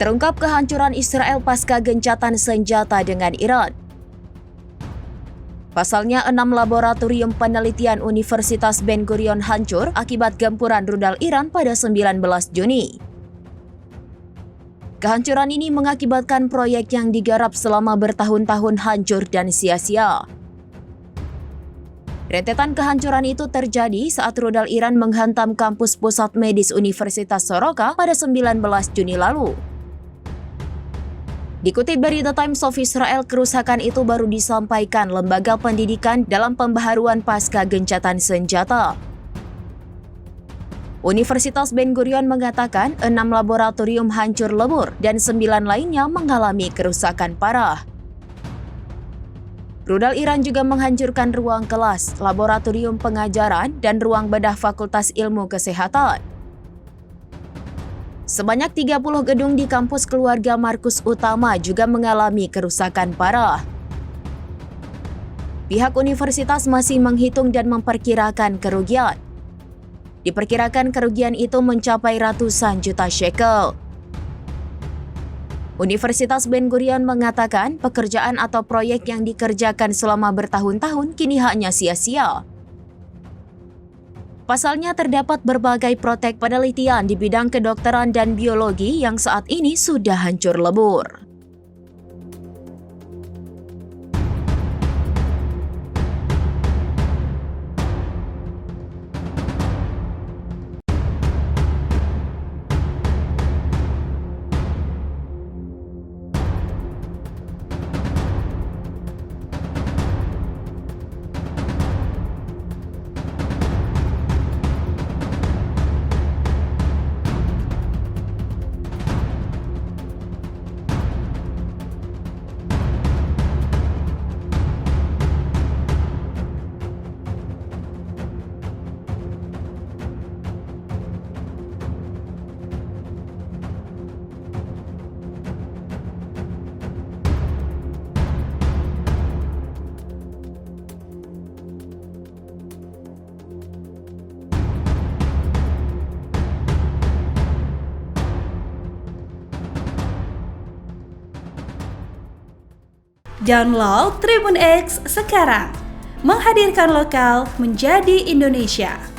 Terungkap kehancuran Israel pasca gencatan senjata dengan Iran. Pasalnya, 6 laboratorium penelitian Universitas Ben Gurion hancur akibat gempuran rudal Iran pada 19 Juni. Kehancuran ini mengakibatkan proyek yang digarap selama bertahun-tahun hancur dan sia-sia. Rentetan kehancuran itu terjadi saat rudal Iran menghantam kampus pusat medis Universitas Soroka pada 19 Juni lalu. Dikutip dari The Times of Israel, kerusakan itu baru disampaikan lembaga pendidikan dalam pembaharuan pasca gencatan senjata. Universitas Ben Gurion mengatakan 6 laboratorium hancur lebur dan 9 lainnya mengalami kerusakan parah. Rudal Iran juga menghancurkan ruang kelas, laboratorium pengajaran, dan ruang bedah Fakultas Ilmu Kesehatan. Sebanyak 30 gedung di kampus keluarga Markus Utama juga mengalami kerusakan parah. Pihak universitas masih menghitung dan memperkirakan kerugian. Diperkirakan kerugian itu mencapai ratusan juta shekel. Universitas Ben Gurion mengatakan pekerjaan atau proyek yang dikerjakan selama bertahun-tahun kini hanya sia-sia. Pasalnya terdapat berbagai proyek penelitian di bidang kedokteran dan biologi yang saat ini sudah hancur lebur. Download Tribun X sekarang, menghadirkan lokal menjadi Indonesia.